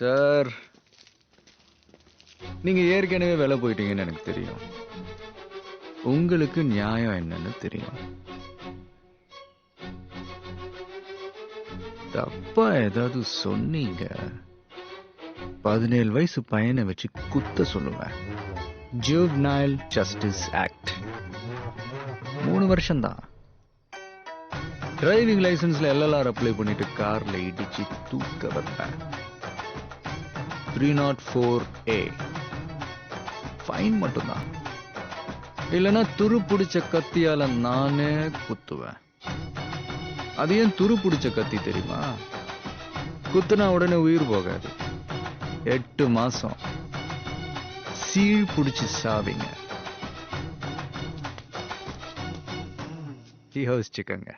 Sir, நீங்க ஏற்கனவே வேலை போயிட்டீங்கன்னு எனக்கு தெரியும். உங்களுக்கு நியாயம் என்னன்னு தெரியும். தப்பா ஏதாவது சொன்னீங்க, 17 வயசு பையனை வச்சு குத்த சொல்லுவேன். ஜுவனைல் ஜஸ்டிஸ் ஆக்ட் 3 வருஷம்தான். டிரைவிங் லைசன்ஸ்ல LLR அப்ளை பண்ணிட்டு கார்ல இடிச்சு தூக்க வைப்பேன். 304A ஃபைன் மட்டும்தான். இல்லைன்னா துரு பிடிச்ச கத்தியால நானே குத்துவேன். அது ஏன் துரு பிடிச்ச கத்தி தெரியுமா? குத்துனா உடனே உயிர் போகாது. 8 மாசம் சீழ் பிடிச்சு சாவிங்க. யோசிச்சுக்கங்க.